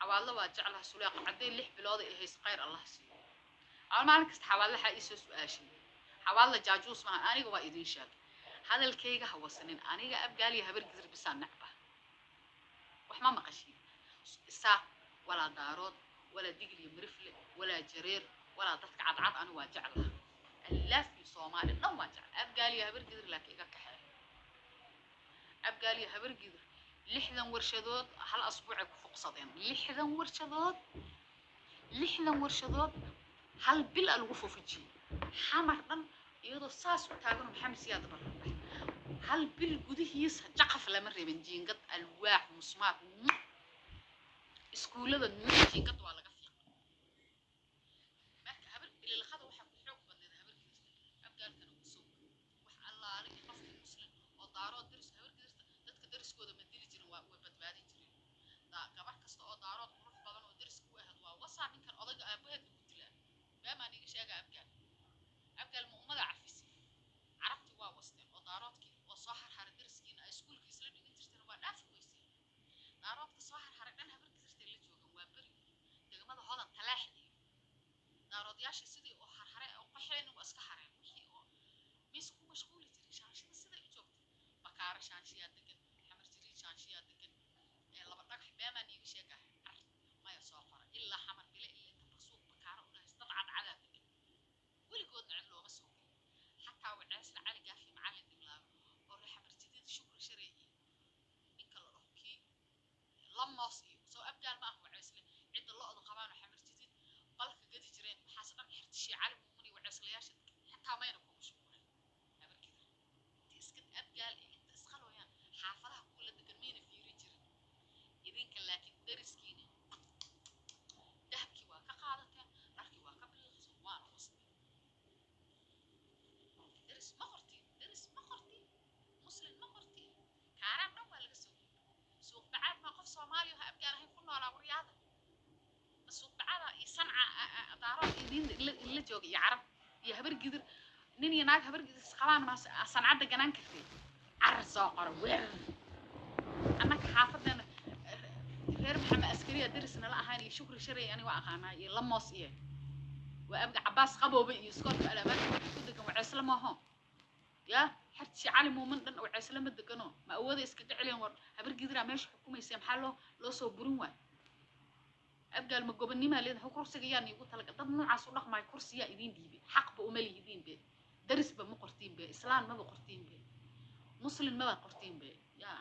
حوالله واجعلها سلاق عدين لح بلاد إيه صغير الله سيء أنا ما أعرف حوالله حقيسوس وآشي حوالله جاجوس ما أنا جوا إيدين شاك هذا الكيكة هو سنين أنا جا أبقى لي هبر قدر بس نعبه وحما مقشين الساق ولا دارود ولا دقلي مرفلة ولا جرير ولا ضدك عضعض أنا واجعلها اللف في صومالي لا واجعل أبقى لي هبر قدر لك إيجا كحيل أبقى لي هبر قدر لحدا ورشدود هل أسبوع فوق صدين لحدا ورشدود هل بلا الوفو في الجي حمرنا يدو ساس وتاغن محمد سياد برا هل بال قديس جقف لما ريبن جين قد الواح مسمار اسكولada nuuxii qad waa laga fiiqay marka habar bilil khada waxa ku xoog badneed habarkiisa abgaalkana uu soo wax allaale qofkii muslim oo daaro diris habarkiisa dadka dariskooda ma dili jirin waa way badbaadi jireen gabar kasta oo daaro qurux badan oo diris ku ahad waa wasaa ninkan odaga aabaheed ku dilaa baama niga sheega abgaal muumada cafisi carabti waa wasteen oo daaroodkii oo soo harhar dariskiina ay iskuulka isla dhigin jirteen waa dhaaf weysay daaroodka soo harhar dhan habar هذا تلاحظي دارود ياشي سيدي أو حرحرة أو قحين وأسك حرين وحي أو ميسكو مشغولة تري شانشي بس سيدي يجوك بكارة شانشيات دكن حمر تري شانشيات دكن لما تروح بما نيجي شيء عرض ما يساقر إلا حمر بلا إلا تبصوق بكارة ولا استطعت على دكن واللي قد نعلو مسوق حتى وعاس لعلي جافي معلم دملاء أو حمر تري شكر شرعي منك الركي لما صيب سو أبدأ ما هو عسل عند الله أذو قبان وحمر تدين بالك قد جرين حاسبا حرتشي عالم ومني وعسلياش حتى ما ينكو مشكورة أبر كده تسكت أبقال إنت اسخلوا يعني حافظها كل دقمين في رجل إذن كلاكي درسكيني دهبكي واكا قادتين راركي واكا بالغز وانا وصلي درس مقرتين مسلم مقرتين كارام نوال لقسوق سوق بعد ما قف صومالي وها أبقال هين كنا على ورياضة السوق بعد يصنع دارات يدين اللي جوجي يعرف يهبر قدر نيني ناق هبر قدر سخوان ما صنع دجنان كثير عرض قروير أنا كحافظنا غير محمد عسكرية درسنا لا هاني شكر شرعي يعني وأخانا يلمس إيه وأبقى عباس قبو بيسكت على ما كده وعسل ما هو يا حتى شي عالم ومن وعسل ما دقنو ما أود يسكت عليهم هبر قدر ماش حكومة يسمح له لو صبرون أبقى المجبني ما لين هو كرسي يعني يقول لك طب نوع عصور ما كرسي يدين دي حق بأملي يدين به درس بمقرتين به إسلام ما بقرتين به مسلم ما بقرتين به يا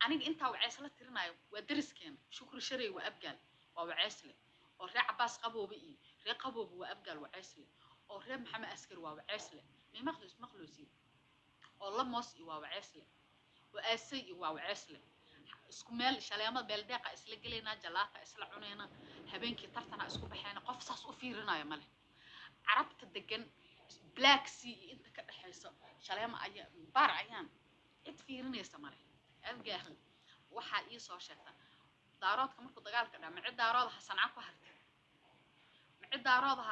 أنا أنت وعسلة ترنا ودرس كان شكر شرعي وأبقى وعسلة ورع عباس قبو بقي رع قبو وأبقى وعسلة ورع محمد عسكري وعسلة ما مخلوسين والله مصي وعسلة وأسي وعسلة isku meel shaleemada beeldeeqa isla galeena jalaata isla cunayna habeenkii tartana isku baxayna qof saas u fiirinaya male carabta degan black sea inta ka dhaxayso shaleema ayaa baar ayaan cid fiirinaysa male afgaahan waxa ii soo sheegta daaroodka markuu dagaalka dhaco micid daarooda Sanca ku hartay micid daarooda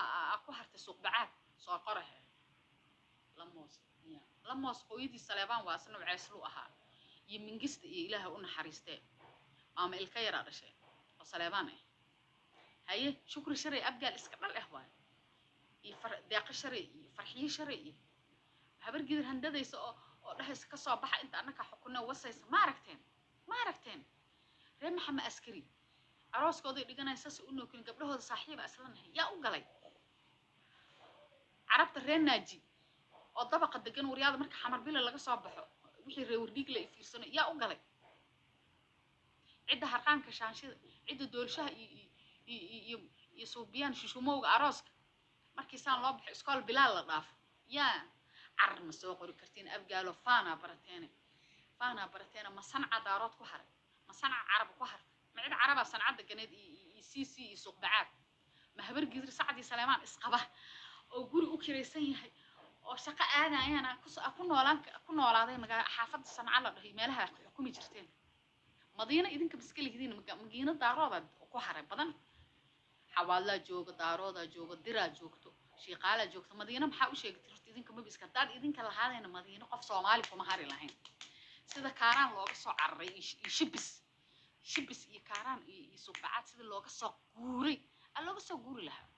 ku hartay suuq bacaad soo qorahay lamos qoyidii saleebaan waa asna waceyslu ahaa يمنجست إله قلنا حريسته أما الكير هذا شيء وصليبانه هاي شكر شرعي أبقى الإسكال الإخوان داق شرعي فرحية شرعي هبر قدر هندذا يسوع راح يسكسوا بحق أنت أنك حكونا وصيص ما عرفتين ريم محمد عسكري عروس قاضي لقينا أساس إنه كن قبله هذا صاحب أصلاً يا أوجلي عرفت الرين ناجي والطبقة الدجن ورياض مرك حمر بيلا لقى صباحه وحي ريورديك لي في سنة يا أوجلي عدة هرقان كشانشة عدة دولشة يصوبيان شو موج عروسك مركزان لابح إسكال بلال الضاف يا عرم السوق وركرتين أبقى له فانا برتين ما صنع دارات كهر ما صنع عرب كهر معين عرب صنع دجناد سي يسوق بعاد ما هبر جذر سعدي سليمان إسقبه وقولي أكريسين هاي وشقة أنا أكون ولا ذي مجا حافظ الصنعة له هي مالها حكومي جرتين مدينة إذن كبسكلي كذين مدينة دارات كهر بدن حوالا جوج دارات جوج درا جوجتو شقالة جوجتو مدينة محاول شيء ترى إذن كم بيسكتار إذن كلا هذا هنا مدينة قف صومالي كم هاري لهين سيدا كاران لوج صو عرّي يشبس shibis iyo kaaraan iyo suuqbacaad sida looga soo guuray looga soo guuri lahaa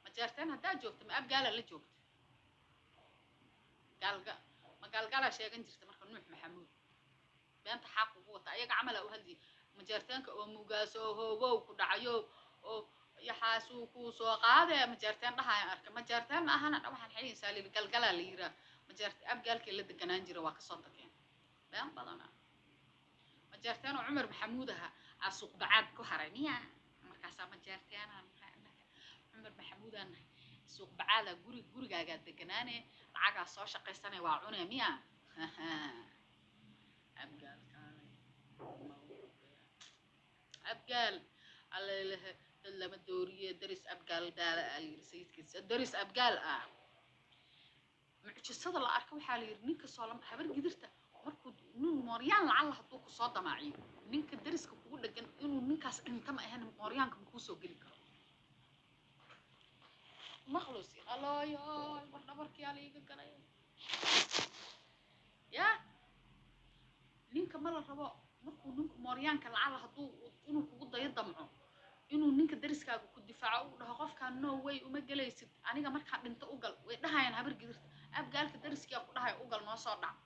majeerteen haddaa joogta ma abgaala la joogta gaalga ma gaalgaalaa sheegan jirta marka nuux maxamuud beenta xaaq ugu wata ayaga camala u hadli majeerteenka oo mugaaso hoogow ku dhacayo oo yaxaasuu kuu soo qaadee majeerteen dhahaya arka majeerteen ma ahana waxaan xidhin saalil galgalaa la yiraa majeerteen abgaalkii la deganaan jira waa kasoo tageen been badana majeerteen oo cumar maxamuud aha suuq bacaad ku haray miya markaasaa majeerteenaan cumar maxamuudaan nahay suuq bacaada gurigaagaa deganaane lacagaa soo shaqaysanay waa cunee miya abgaal allalehe dad lama dooriye daris abgaal daala alayiri sayidkiisa daris abgaal mucjisada la arka waxaa la yiri ninka soo lama habar gidirta markuu nin mooryaan lacalla hadduu ku soo damaaciyo ninka dariska kugu dhagan inuu ninkaas dhinta ma ahan mooryaanka ma kuu soo geli karo مخلصي الله يا ورنا بركي عليك قراي يا نينك مال ربا markuu ninku mooryaanka lacala haduu inuu kugu dayo damco inuu ninka dariskaaga ku difaaco u dhaho qofkaan no way uma galaysid aniga markaa dhinto u gal way dhahayaan habar gidirta abgaalka dariskiyaa ku dhahay u gal noo soo dhac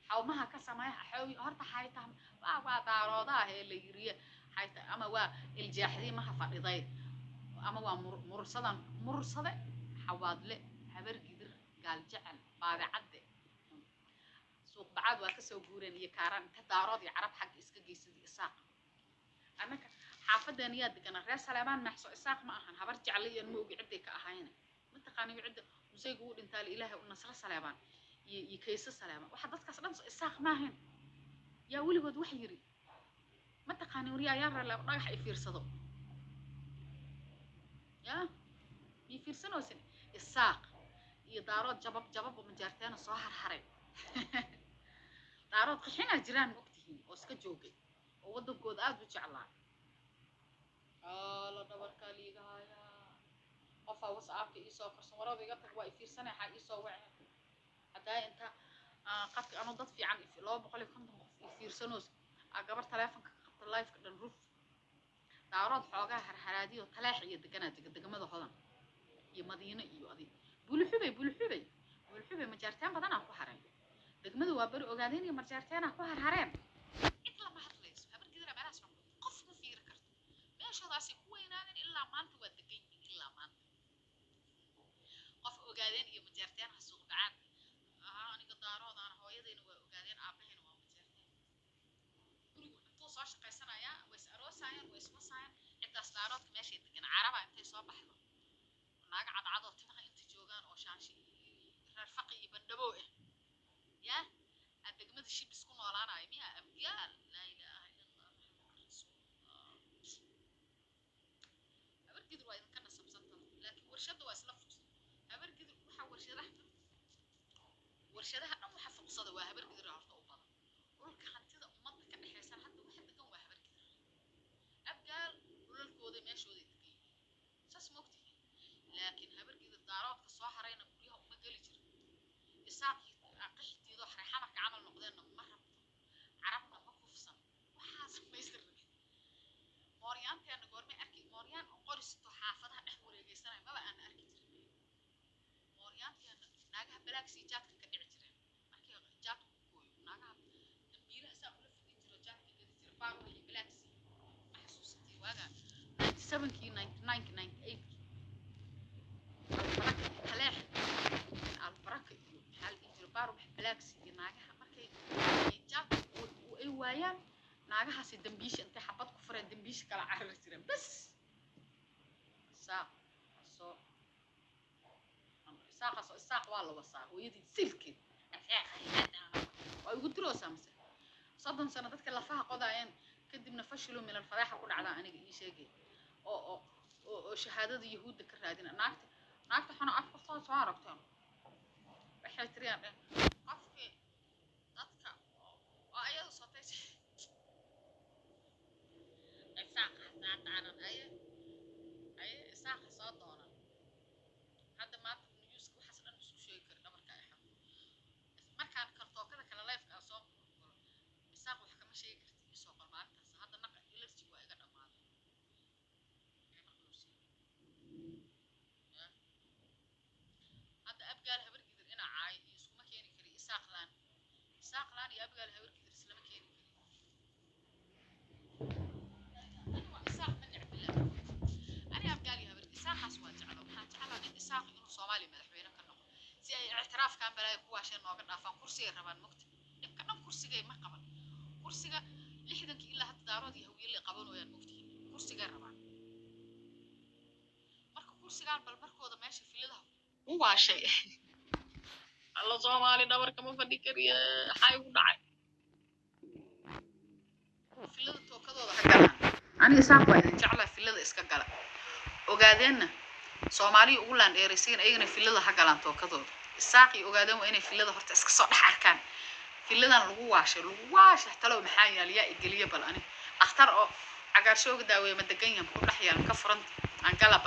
xawmaha ka sameeya xawi horta xayta waa daaroodaa ee la yiriye xayta ama waa iljaaxdii ma fadhiday ama waa mursade xawaadle habar gidir gaal jecel baadacadde suuq bacaad waa kasoo guureen iyo kaaraan inta daarood iyo carab xagga iska geysadii isaaq annaka xaafadeena yaa degana reer saleemaan maxso isaaq ma ahan habar jecla iyo moogi cidday ka ahayna mataqaaniyo cidda musaygu u dhintaale ilaahay u nasro saleebaan iyo kayso saleebaan waxa dadkaas dhan isaaq ma ahayn yaa weligood wax yiri mataqaani wariyaa yaa reer dhagax ay fiirsado يا يفيرسنو سن الساق يدارات جباب ومجارتين صهر حري دارات قحنا جيران وقتهين واسكا جوجي ودنكود aad u jeclaa la dhabarka liigaya qof WhatsApp-ka ii soo qarsan warada iga tag waa ifiirsanay waxa ii soo wacay hadaa inta qafka anu dad fiican 250 qof ifiirsanoos gabar taleefanka qabta live-ka dhan ruf daarood xoogaa harharaadiyo talaax iyo degamada hodan iyo madiina iyo adi bulxubay majaarteen badan aan ku haray degmadu waa bari ogaadeen iyo majaarteen aan ku harhareen cid lama hadlayso habar gidira meelaas qof ma fiiri karto meeshadaasi ku weynaadeen ilaa maanta waa degan yihiin ilaa maanta qof ogaadeen iyo majaarteen ha suuq bacaan aniga daaroodaan hooyadayna waa ogaadeen aabahayna waa majaarteen gurigu intuu soo shaqaysanaya way is aroosayaan way ismasayaan ciddaas daaroodka meeshay degan caraba intay soo baxdo naaga cadcadoo timaha inta joogaan oo shaanshi reer faqi iyo bandhabow yaa degmada shibis ku noolaanayo miya abgaal laa ilaaha illa allah muxamad rasuulullah habar gidir waa idinka nasabsantahay laakiin warshada waa isla fuqsan habar gidir waxaa warshadaha dhan waxa fuqsada waa habar gidir horta u badan dhulka hantida ummadda ka dhexaysan hadda waxa degan waa habar gidir abgaal dhulalkooda meeshooda degan yihiin saas ma ogtihiin laakiin habar gidir daaroodka soo harayna guryaha uma geli jiro isaaqii qixtiido xamarka camal noqdeenna ma rabto carabna ma kufsan waxaa samaystir mooryaanteena goormay arki mooryaan qoristo xaafadaha dhex wareegaysanaya maba aan arki jirin mooryaanteena naagaha balaagsii jaadka ka dhici jireen markii jaadku ku gooyo naagaha dambiilaha saa ula fidin jiro jaadka gedi jira baaruha iyo balaagsii ma xasuusatay waaga 97kii 99kii 98kii taleex albaraka iyo maxaa la dhihi jira baaruha balaagsii iyo naagaha markay jaadku ay waayaan naagahaasi dambiisha intay xabad ku fureen dambiisha kala carari jireen bas isaaq waa la wasaa hooyadii silkeed waa ugu diroosaa mise 30 sano dadka lafaha qodaayeen kadibna fashilu min alfadaaxa ku dhacdaa aniga ii sheegay oo shahaadada yahuudda ka raadina naagta xana afka soo aragteen waxay tiriyaan qofkii dadka oo ayadu sotay isaaq haddaanan ay isaaq soo doonan hadda maanta newska waxaas dhan isku sheegi kara dhabarka ay xaq marka أبقى لها ورك درس لما كان أنا وإساق من عبد الله أنا أبقى لها ورك إساق أسود على وحنا على إن إساق إنه صومالي مدحوينا كنا زي اعتراف كان بلا يكون عشان ما قلنا فان كرسي الربان مكت كنا كرسي جاي ما قبل كرسي جا لحدك إلا حتى دارودي هو اللي قبلوا يا المكتين كرسي جاي الربان مركو كرسي قال بالمركو هذا ماشي في لها هو شيء الله صومالي دور كم فدي كريه حي ودعي في لها توكدوا هذا أنا إساق وين جعله في لها إسكجلا وقاعدين صومالي أولان إيرسين أيجنا في لها حقلان توكدوا الساقي وقاعدين وين في لها هرت إسكسر حركان في لها الواش حتى لو محايا ليا إجليه بل أنا أختار عقار شوق داوي مدقين كل حيان كفرن عن قلب